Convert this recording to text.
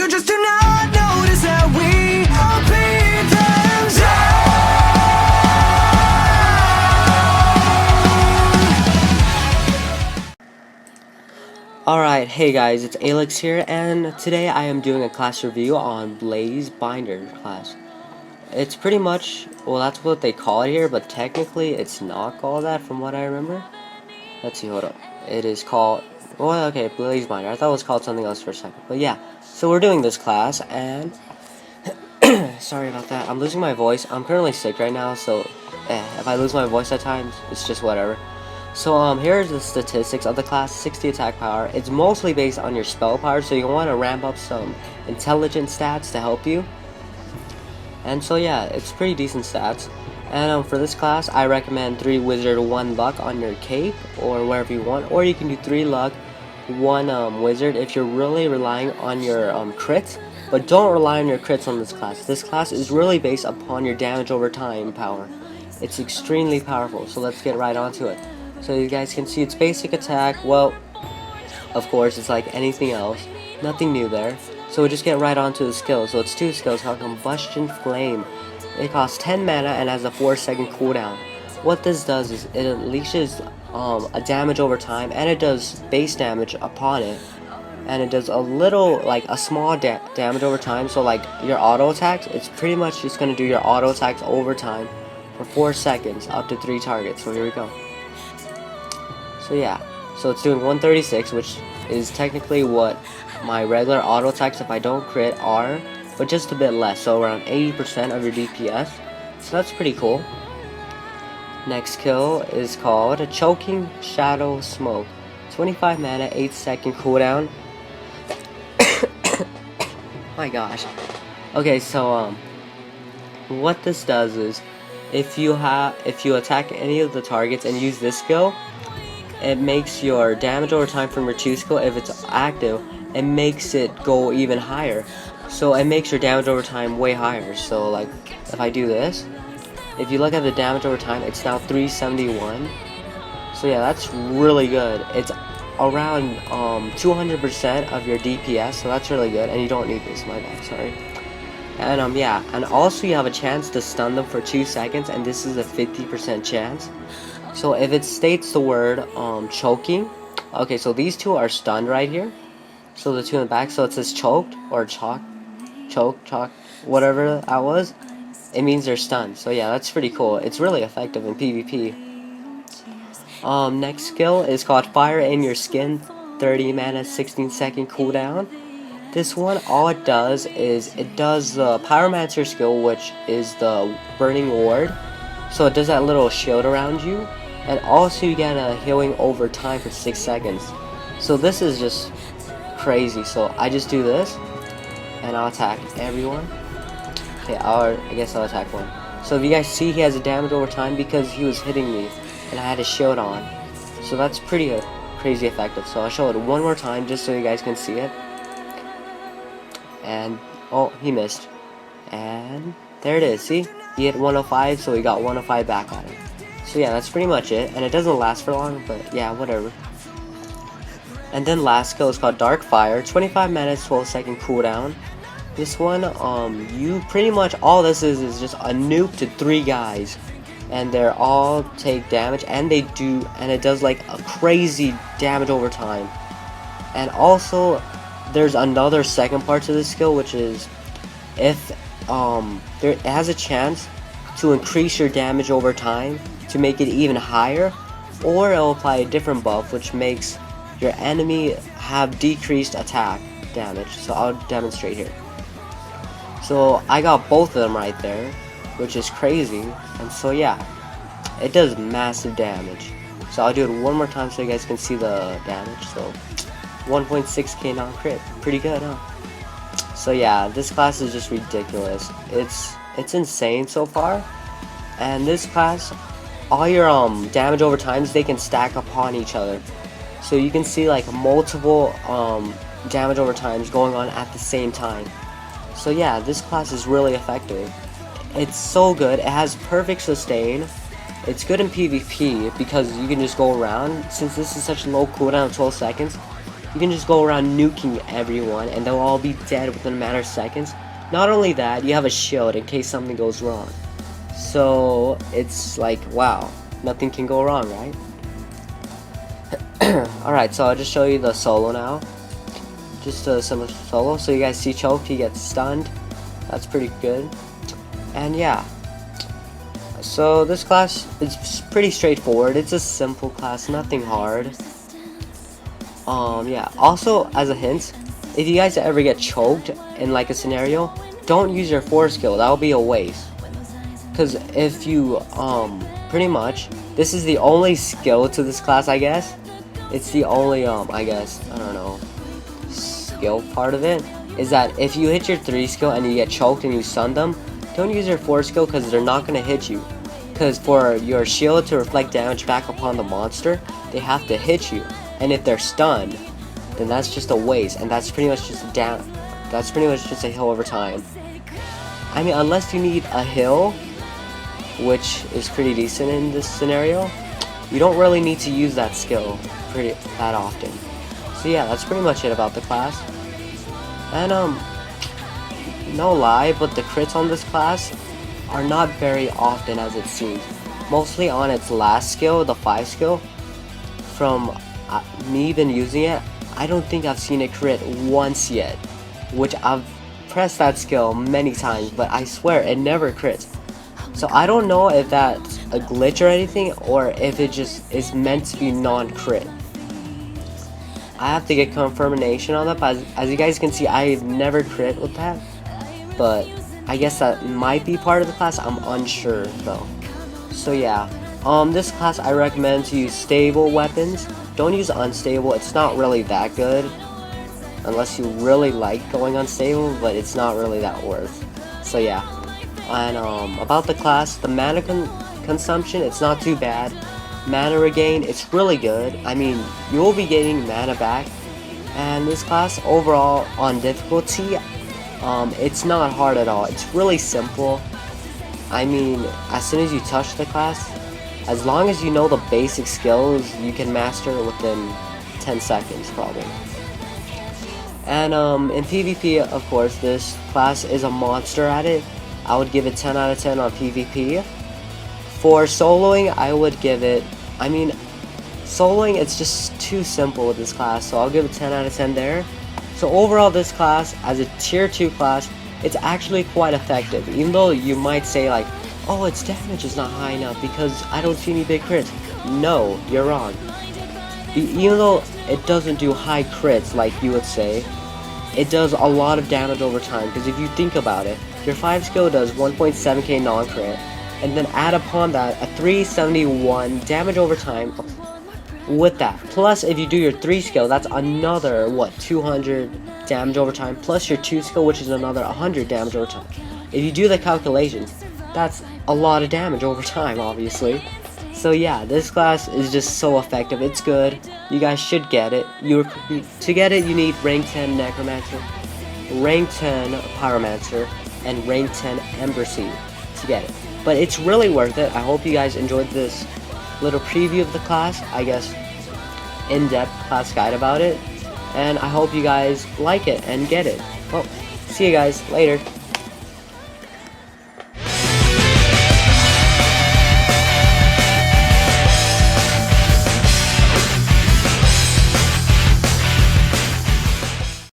You just do not notice that we all beat them down. Alright, hey guys, it's Aelx here, and today I am doing a class review on Blaze Binder class. It's pretty much, well, that's what they call it here, but technically it's not called that from what I remember. Let's see, hold up. It is called, well, okay, Blaze Binder. I thought it was called something else for a second, but yeah. So we're doing this class, and sorry about that. I'm losing my voice. I'm currently sick right now, so if I lose my voice at times, it's just whatever. So here's the statistics of the class. 60 attack power. It's mostly based on your spell power, so you want to ramp up some intelligence stats to help you. And so yeah, it's pretty decent stats. And for this class, I recommend 3 wizard, 1 luck on your cape, or wherever you want. Or you can do 3 luck, 1 wizard if you're really relying on your crits. But don't rely on your crits on this class. This class is really based upon your damage over time power. It's extremely powerful, so let's get right onto it. So you guys can see its basic attack. Well, of course, it's like anything else. Nothing new there. So we just get right onto the skills. So it's 2 skills called Combustion Flame. It costs 10 mana and has a 4-second cooldown. What this does is it unleashes a damage over time, and it does base damage upon it. And it does a little, like a small damage over time. So like your auto attacks, it's pretty much just going to do your auto attacks over time for 4 seconds up to 3 targets. So here we go. So yeah, so it's doing 136, which is technically what my regular auto attacks if I don't crit are, but just a bit less, so around 80% of your DPS. So that's pretty cool. Next skill is called a Choking Shadow Smoke. 25 mana, 8-second cooldown. My gosh. Okay, so what this does is if you attack any of the targets and use this skill, it makes your damage over time from your 2 skill, if it's active, it makes it go even higher. So it makes your damage over time way higher. So like if I do this, if you look at the damage over time, it's now 371. So yeah, that's really good. It's around 200% of your DPS, so that's really good. And you don't need this, my bad, sorry. And yeah, and also you have a chance to stun them for 2 seconds, and this is a 50% chance. So if it states the word choking, okay, so these 2 are stunned right here. So the 2 in the back, so it says choked or choke, whatever that was, it means they're stunned. So yeah, that's pretty cool. It's really effective in PvP. Next skill is called Fire in Your Skin. 30 mana, 16-second cooldown. This one, all it does is it does the Pyromancer skill, which is the Burning Ward. So it does that little shield around you. And also you get a healing over time for 6 seconds. So this is just crazy. So I just do this, and I'll attack everyone. Okay, I guess I'll attack one. So if you guys see, he has a damage over time because he was hitting me, and I had a shield on. So that's pretty crazy effective. So I'll show it one more time just so you guys can see it. And, oh, he missed. And there it is, see? He hit 105, so he got 105 back at him. So yeah, that's pretty much it, and it doesn't last for long, but yeah, whatever. And then last skill is called Dark Fire. 25 minutes, 12-second cooldown. This one, you pretty much, all this is just a nuke to 3 guys, and they're all take damage, and it does like a crazy damage over time. And also, there's another second part to this skill, which is if it has a chance to increase your damage over time to make it even higher, or it'll apply a different buff which makes your enemy have decreased attack damage. So I'll demonstrate here. So I got both of them right there, which is crazy. And so yeah, it does massive damage. So I'll do it one more time so you guys can see the damage. So 1.6k non-crit, pretty good, huh? So yeah, this class is just ridiculous. It's insane so far. And this class, all your damage over times, they can stack upon each other. So you can see like multiple damage over times going on at the same time. So yeah, this class is really effective. It's so good. It has perfect sustain. It's good in PvP because you can just go around. Since this is such low cooldown of 12 seconds, you can just go around nuking everyone and they'll all be dead within a matter of seconds. Not only that, you have a shield in case something goes wrong. So it's like, wow, nothing can go wrong, right? Alright, so I'll just show you the solo now. Just a simple solo. So you guys see choked, he gets stunned. That's pretty good. And yeah. So this class is pretty straightforward. It's a simple class, nothing hard. Yeah. Also, as a hint, if you guys ever get choked in like a scenario, don't use your 4 skill. That'll be a waste. Because if you, pretty much, this is the only skill to this class, I guess. It's the only, I guess, I don't know, skill part of it. Is that if you hit your 3 skill and you get choked and you stun them, don't use your 4 skill because they're not going to hit you. Because for your shield to reflect damage back upon the monster, they have to hit you. And if they're stunned, then that's just a waste. And that's pretty much just a hill over time. I mean, unless you need a hill, which is pretty decent in this scenario, you don't really need to use that skill that often. So yeah, that's pretty much it about the class. And no lie, but the crits on this class are not very often as it seems. Mostly on its last skill, the 5 skill. From me been using it, I don't think I've seen it crit once yet. Which I've pressed that skill many times, but I swear it never crits. So I don't know if that's a glitch or anything, or if it just is meant to be non-crit. I have to get confirmation on that, but as you guys can see, I've never crit with that. But I guess that might be part of the class, I'm unsure though. So yeah, this class I recommend to use stable weapons. Don't use unstable, it's not really that good. Unless you really like going unstable, but it's not really that worth. So yeah. And about the class, the mana consumption, it's not too bad. Mana regain, it's really good. I mean, you will be getting mana back. And this class, overall, on difficulty, it's not hard at all. It's really simple. I mean, as soon as you touch the class, as long as you know the basic skills, you can master it within 10 seconds, probably. And in PvP, of course, this class is a monster at it. I would give it 10 out of 10 on PvP. For soloing, I would give it, I mean, soloing, it's just too simple with this class, so I'll give it 10 out of 10 there. So overall, this class, as a tier 2 class, it's actually quite effective. Even though you might say like, oh, its damage is not high enough because I don't see any big crits. No, you're wrong. Even though it doesn't do high crits like you would say, it does a lot of damage over time. Because if you think about it, your 5 skill does 1.7k non-crit, and then add upon that a 371 damage over time with that. Plus, if you do your 3 skill, that's another, what, 200 damage over time, plus your 2 skill, which is another 100 damage over time. If you do the calculations, that's a lot of damage over time, obviously. So yeah, this class is just so effective. It's good. You guys should get it. To get it, you need rank 10 Necromancer, rank 10 Pyromancer, and rank 10 Ember Seed to get it. But it's really worth it. I hope you guys enjoyed this little preview of the class, I guess in-depth class guide about it. And I hope you guys like it and get it. Well, see you guys later.